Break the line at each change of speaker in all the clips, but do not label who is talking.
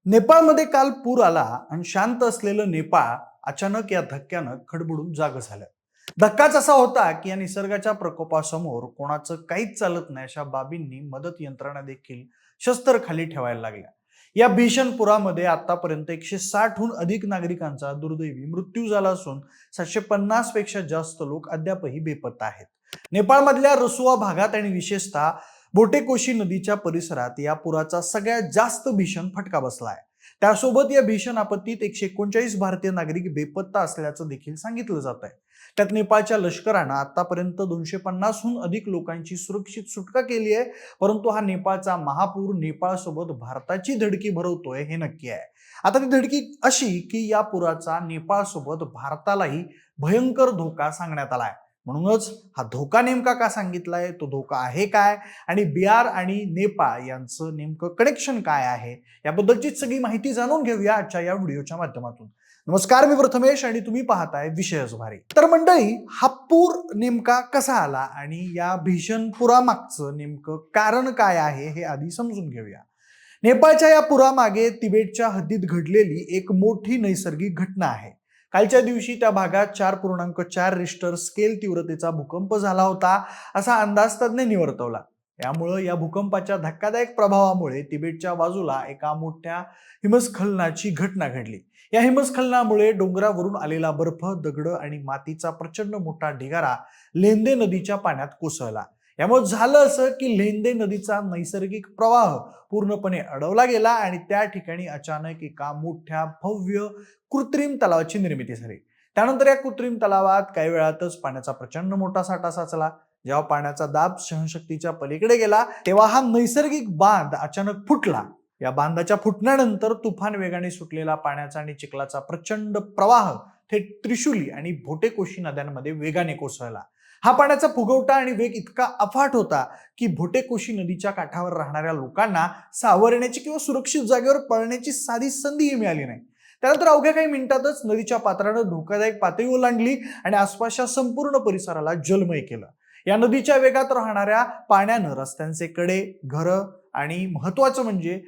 नेपाळमध्ये काल पूर आला आणि शांत असलेलं नेपाळ अचानक या धक्क्यानं खडबडून जागं झालं. धक्काच असा होता की या निसर्गाच्या प्रकोपासमोर कोणाचं काहीच चालत नाही अशा बाबींनी मदत यंत्रणा देखील शस्त्र खाली ठेवायला लागल्या. या भीषण पुरामध्ये आतापर्यंत 160हून अधिक नागरिकांचा दुर्दैवी मृत्यू झाला असून 750 पेक्षा जास्त लोक अद्यापही बेपत्ता आहेत. नेपाळमधल्या रसुआ भागात आणि विशेषतः बोटेकोशी नदीच्या परिसरात या पुराचा सगळ्यात जास्त भीषण फटका बसलाय. त्यासोबत या भीषण आपत्तीत 139 भारतीय नागरिक बेपत्ता असल्याचं देखील सांगितलं जात आहे. त्यात नेपाळच्या लष्करानं आतापर्यंत 250हून अधिक लोकांची सुरक्षित सुटका केली आहे. परंतु हा नेपाळचा महापूर नेपाळसोबत भारताची धडकी भरवतोय हे नक्की आहे. आता ती धडकी अशी की या पुराचा नेपाळसोबत भारतालाही भयंकर धोका सांगण्यात आलाय. म्हणूनच हा धोका नेमका का सांगितलाय, तो धोका आहे काय आणि बिहार आणि नेपाळ यांचं नेमकं कनेक्शन काय आहे, याबद्दलची सगळी माहिती जाणून घेऊया आजच्या या व्हिडिओच्या माध्यमातून. नमस्कार, मी प्रथमेश आणि तुम्ही पाहताय विषयच भारी. तर मंडळी, हा पूर नेमका कसा आला आणि या भीषण पुरामागचं नेमकं कारण काय आहे हे आधी समजून घेऊया. नेपाळच्या या पुरामागे तिबेटच्या हद्दीत घडलेली एक मोठी नैसर्गिक घटना आहे. कालच्या दिवशी त्या भागात 4.4 रिश्टर स्केल तीव्रतेचा भूकंप झाला होता असा अंदाज तज्ज्ञांनी वर्तवला. यामुळे या भूकंपाच्या धक्कादायक प्रभावामुळे तिबेटच्या बाजूला एका मोठ्या हिमस्खलनाची घटना घडली. या हिमस्खलनामुळे डोंगरावरून आलेला बर्फ, दगड आणि मातीचा प्रचंड मोठा ढिगारा लेंदे नदीच्या पाण्यात कोसळला. यामुळे झालं असं की लेंदे नदीचा नैसर्गिक प्रवाह पूर्णपणे अडवला गेला आणि त्या ठिकाणी अचानक एका मोठ्या भव्य कृत्रिम तलावाची निर्मिती झाली. त्यानंतर या कृत्रिम तलावात काही वेळातच पाण्याचा प्रचंड मोठा साठा साचला. जेव्हा पाण्याचा दाब सहनशक्तीच्या पलीकडे गेला तेव्हा हा नैसर्गिक बांध अचानक फुटला. या बांधाच्या फुटण्यानंतर तुफान वेगाने सुटलेला पाण्याचा आणि चिखलाचा प्रचंड प्रवाह थेट त्रिशुली आणि भोटेकोशी नद्यांमध्ये वेगाने कोसळला. हा पाण्याचा फुगवटा आणि वेग इतका अफाट होता की भोटेकोशी नदीच्या काठावर राहणाऱ्या लोकांना सावरण्याची किंवा सुरक्षित जागेवर पळण्याची साधी संधीही मिळाली नाही. त्यानंतर अवघ्या काही मिनिटातच नदीच्या पात्रानं धोकादायक पातळी ओलांडली आणि आसपासच्या संपूर्ण परिसराला जलमय केलं. या नदीच्या वेगात राहणाऱ्या पाण्यानं रस्त्यांचे कडे, घरं आणि महत्वाचं म्हणजे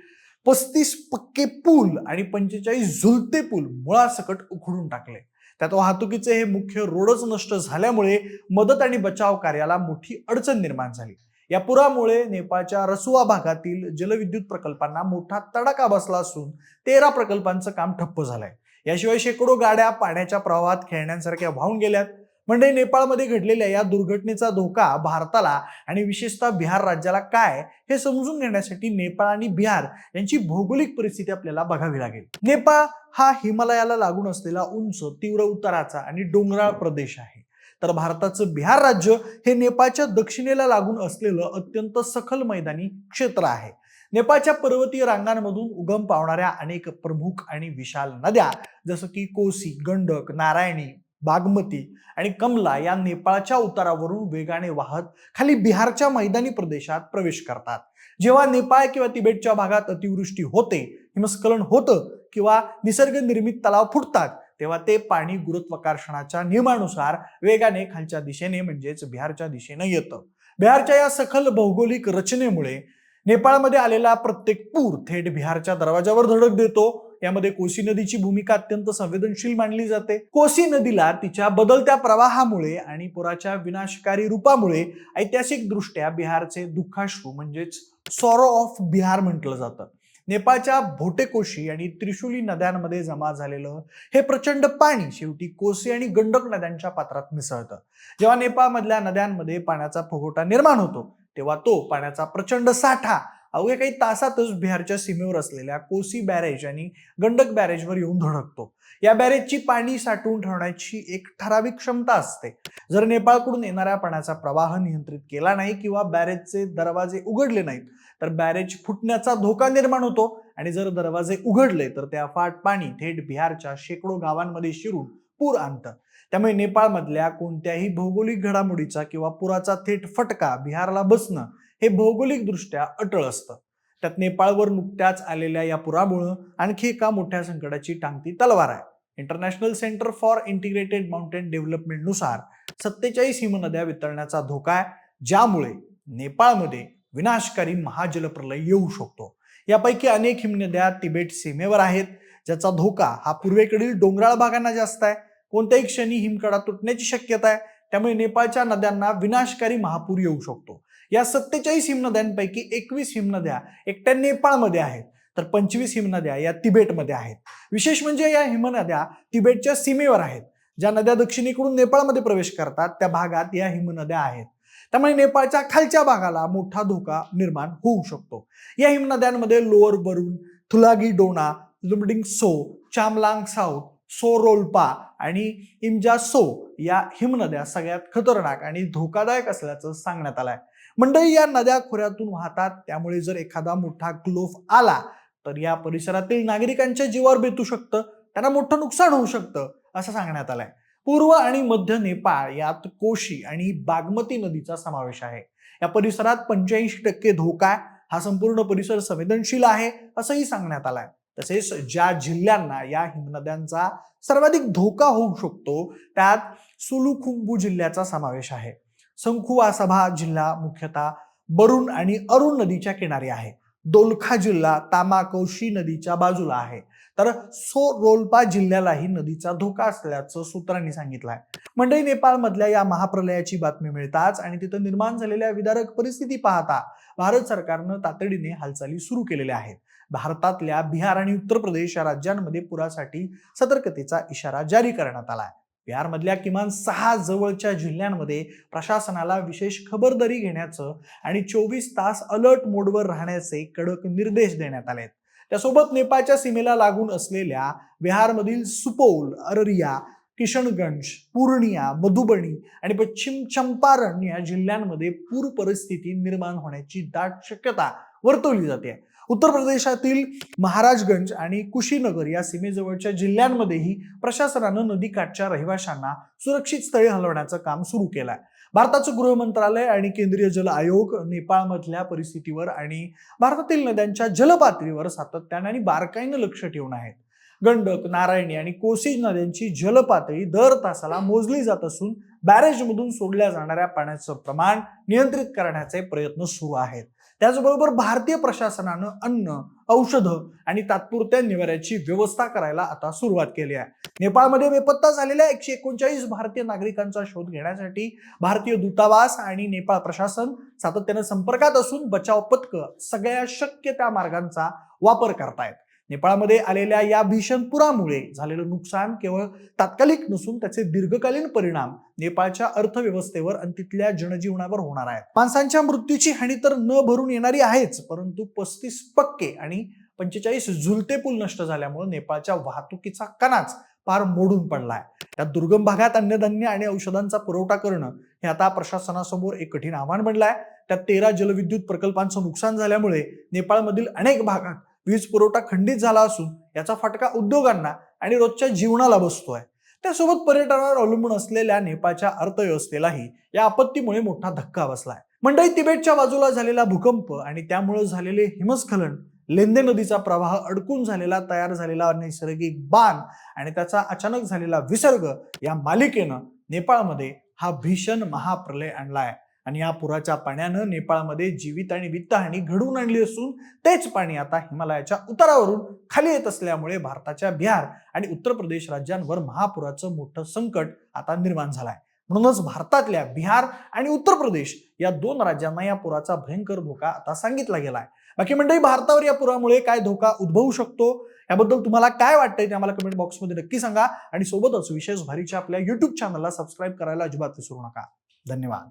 35 पक्के पूल आणि 45 झुलते पूल मुळासकट उखडून टाकले. त्यात वाहतुकीचे हे मुख्य रोडच नष्ट झाल्यामुळे मदत आणि बचाव कार्याला मोठी अडचण निर्माण झाली. या पुरामुळे नेपाळच्या रसुआ भागातील जलविद्युत प्रकल्पांना मोठा तडाखा बसला असून 13 प्रकल्पांचं काम ठप्प झालंय. याशिवाय शेकडो गाड्या पाण्याच्या प्रवाहात खेळण्यांसारख्या वाहून गेल्यात. म्हणजे नेपाळमध्ये घडलेल्या या दुर्घटनेचा धोका भारताला आणि विशेषतः बिहार राज्याला काय हे समजून घेण्यासाठी नेपाळ आणि बिहार यांची भौगोलिक परिस्थिती आपल्याला बघावी लागेल. नेपाळ हा हिमालयाला लागून असलेला उंच, तीव्र उताराचा आणि डोंगराळ प्रदेश आहे. तर भारताचं बिहार राज्य हे नेपाळच्या दक्षिणेला लागून असलेलं अत्यंत सखल मैदानी क्षेत्र आहे. नेपाळच्या पर्वतीय रांगांमधून उगम पावणाऱ्या अनेक प्रमुख आणि विशाल नद्या जसं की कोसी, गंडक, नारायणी, बागमती आणि कमला या नेपाळच्या उतारावरून वेगाने वाहत खाली बिहारच्या मैदानी प्रदेशात प्रवेश करतात. जेव्हा नेपाळ किंवा तिबेटच्या भागात अतिवृष्टी होते, हिमस्खलन होतं किंवा निसर्ग निर्मित तलाव फुटतात तेव्हा ते पाणी गुरुत्वाकर्षणाच्या नियमानुसार वेगाने खालच्या दिशेने म्हणजेच बिहारच्या दिशेने येतं. बिहारच्या या सखल भौगोलिक रचनेमुळे नेपाळमध्ये आलेला प्रत्येक पूर थेट बिहारच्या दरवाजावर धडक देतो. यामध्ये कोसी नदीची भूमिका अत्यंत संवेदनशील मानली जाते. कोसी नदीला तिच्या बदलत्या प्रवाहामुळे आणि पुराच्या विनाशकारी रूपामुळे ऐतिहासिक दृष्ट्या बिहारचे दुःखाश्रू म्हणजेच सॉरो ऑफ बिहार म्हटलं जातं. नेपाळच्या भोटेकोशी आणि त्रिशुली नद्यांमध्ये जमा झालेलं हे प्रचंड पाणी शेवटी कोसी आणि गंडक नद्यांच्या पात्रात मिसळतं. जेव्हा नेपाळमधल्या नद्यांमध्ये पाण्याचा फुगवटा निर्माण होतो तेव्हा तो पाण्याचा प्रचंड साठा अवघ्या काही तासातच बिहारच्या सीमेवर असलेल्या कोसी बॅरेज आणि गंडक बॅरेजवर येऊन धडकतो. या बॅरेजची पाणी साठवून ठेवण्याची एक ठराविक क्षमता असते. जर नेपाळकडून येणाऱ्या पाण्याचा प्रवाह नियंत्रित केला नाही किंवा बॅरेजचे दरवाजे उघडले नाहीत तर बॅरेज फुटण्याचा धोका निर्माण होतो आणि जर दरवाजे उघडले तर ते अफाट पाणी थेट बिहारच्या शेकडो गावांमध्ये शिरून पूर आणतं. त्यामुळे नेपाळमधल्या कोणत्याही भौगोलिक घडामोडीचा किंवा पुराचा थेट फटका बिहारला बसणं हे भौगोलिक दृष्ट्या अटळ असतं. त्यात नेपाळवर नुकत्याच आलेल्या या पुरामुळे आणखी एका मोठ्या संकटाची टांगती तलवार आहे. International centre for integrated mountain development नुसार 47 हिमनद्या वितळण्याचा धोका आहे, ज्यामुळे नेपाळमध्ये विनाशकारी महाजलप्रलय येऊ शकतो. यापैकी अनेक हिमनद्या तिबेट सीमेवर आहेत, ज्याचा धोका हा पूर्वेकडील डोंगराळ भागांना जास्त आहे. कोणत्याही क्षणी हिमकडा तुटण्याची शक्यता आहे. त्यामुळे नेपाळच्या नद्यांना विनाशकारी महापूर येऊ शकतो. या 47 हिमनद्यांपैकी 21 हिमनद्या एकट्या नेपाळमध्ये आहेत, तर 25 हिमनद्या या तिबेटमध्ये आहेत. विशेष म्हणजे या हिमनद्या तिबेटच्या सीमेवर आहेत. ज्या नद्या दक्षिणेकडून नेपाळमध्ये प्रवेश करतात त्या भागात या हिमनद्या आहेत. त्यामुळे नेपाळच्या खालच्या भागाला मोठा धोका निर्माण होऊ शकतो. या हिमनद्यांमध्ये लोअर बरून, थुलागी डोना, लुमडिंग सो, चामलांग साऊथ, सो रोल्पा आणि इमजा सो या हिमनद्या सगळ्यात खतरनाक आणि धोकादायक असल्याचं सांगण्यात आलंय. मंडळी, या नद्या खोऱ्यातून वाहतात, त्यामुळे जर एखादा मोठा क्लोफ आला तर या परिसरातील नागरिकांच्या जीवावर बेतू शकतं, त्यांना मोठं नुकसान होऊ शकतं असं सांगण्यात आलंय. पूर्व आणि मध्य नेपाळ यात कोशी आणि बागमती नदीचा समावेश आहे. या परिसरात 85% धोका आहे. हा संपूर्ण परिसर संवेदनशील आहे असंही सांगण्यात आलंय. तसेच ज्या जिल्ह्यांना या हिमनद्यांचा सर्वाधिक धोका होऊ शकतो त्यात सुलुखुंबू जिल्ह्याचा समावेश आहे. संखुवासभा जिल्हा मुख्यतः बरून आणि अरुण नदीच्या किनारी आहे. दोलखा जिल्हा तामाकोशी नदीच्या बाजूला आहे. तर सो रोल्पा जिल्ह्यालाही नदीचा धोका असल्याचं सूत्रांनी सांगितलंय. मंडळी, नेपाळमधल्या या महाप्रलयाची बातमी मिळताच आणि तिथं निर्माण झालेल्या विदारक परिस्थिती पाहता भारत सरकारनं तातडीने हालचाली सुरू केलेल्या आहेत. भारतातल्या बिहार आणि उत्तर प्रदेश या राज्यांमध्ये पुरासाठी सतर्कतेचा इशारा जारी करण्यात आलाय. बिहारमधल्या किमान 6 जवळच्या जिल्ह्यांमध्ये प्रशासनाला विशेष खबरदारी घेण्याचं आणि 24 तास अलर्ट मोडवर राहण्याचे कडक निर्देश देण्यात आले. त्यासोबत नेपाळच्या सीमेला लागून असलेल्या बिहारमधील सुपौल, अररिया, किशनगंज, पूर्णिया, मधुबनी आणि पश्चिम चंपारण या जिल्ह्यांमध्ये पूर परिस्थिती निर्माण होण्याची दाट शक्यता वर्तवली जाते. उत्तर प्रदेशातील महाराजगंज आणि कुशीनगर या सीमेजवळच्या जिल्ह्यांमध्येही प्रशासनानं नदीकाठच्या रहिवाशांना सुरक्षित स्थळी हलवण्याचं काम सुरू केलंय. भारताचं गृह मंत्रालय आणि केंद्रीय जल आयोग नेपाळमधल्या परिस्थितीवर आणि भारतातील नद्यांच्या जलपातळीवर सातत्याने आणि बारकाईनं लक्ष ठेवून आहेत. गंडक, नारायणी आणि कोसी नद्यांची जलपातळी दर तासाला मोजली जात असून बॅरेजमधून सोडल्या जाणाऱ्या पाण्याचं प्रमाण नियंत्रित करण्याचे प्रयत्न सुरू आहेत. त्याचबरोबर भारतीय प्रशासनानं अन्न, औषधं आणि तात्पुरत्या निवाऱ्याची व्यवस्था करायला आता सुरुवात केली आहे. नेपाळमध्ये बेपत्ता झालेल्या 139 भारतीय नागरिकांचा शोध घेण्यासाठी भारतीय दूतावास आणि नेपाळ प्रशासन सातत्यानं संपर्कात असून बचाव पथकं सगळ्या शक्य त्या मार्गांचा वापर करतायत. नेपाळमध्ये आलेल्या या भीषण पुरामुळे झालेलं नुकसान केवळ तात्कालिक नसून त्याचे दीर्घकालीन परिणाम नेपाळच्या अर्थव्यवस्थेवर आणि तिथल्या जनजीवनावर होणार आहेत. माणसांच्या मृत्यूची हानी तर न भरून येणारी आहेच, परंतु 35 आणि 45 झुलते पूल नष्ट झाल्यामुळे नेपाळच्या वाहतुकीचा कणाच पार मोडून पडलाय. त्या दुर्गम भागात अन्नधान्य आणि औषधांचा पुरवठा करणं हे आता प्रशासनासमोर एक कठीण आव्हान बनलंय. त्यात 13 जलविद्युत प्रकल्पांचं नुकसान झाल्यामुळे नेपाळमधील अनेक भागात वीज पुरवठा खंडित झाला असून याचा फटका उद्योगांना आणि रोजच्या जीवनाला बसतोय. त्यासोबत पर्यटनावर अवलंबून असलेल्या नेपाळच्या अर्थव्यवस्थेलाही या आपत्तीमुळे मोठा धक्का बसलाय. मंडळी, तिबेटच्या बाजूला झालेला भूकंप आणि त्यामुळे झालेले हिमस्खलन, लेंदे नदीचा प्रवाह अडकून झालेला तयार झालेला नैसर्गिक बाण आणि त्याचा अचानक झालेला विसर्ग या मालिकेनं नेपाळमध्ये हा भीषण महाप्रलय आणलाय. आणि या पुराच्या पाण्यानं नेपाळमध्ये जीवित आणि वित्तहानी घडवून आणली असून तेच पाणी आता हिमालयाच्या उतारावरून खाली येत असल्यामुळे भारताच्या बिहार आणि उत्तर प्रदेश राज्यांवर महापुराचं मोठं संकट आता निर्माण झालंय. म्हणूनच भारतातल्या बिहार आणि उत्तर प्रदेश या 2 राज्यांना या पुराचा भयंकर धोका आता सांगितला गेलाय. बाकी मंडळी, भारतावर या पुरामुळे काय धोका उद्भवू शकतो याबद्दल तुम्हाला काय वाटतंय ते आम्हाला कमेंट बॉक्समध्ये नक्की सांगा. आणि सोबतच विशेष भारीच्या आपल्या YouTube चॅनलला सबस्क्राईब करायला अजिबात विसरू नका. धन्यवाद.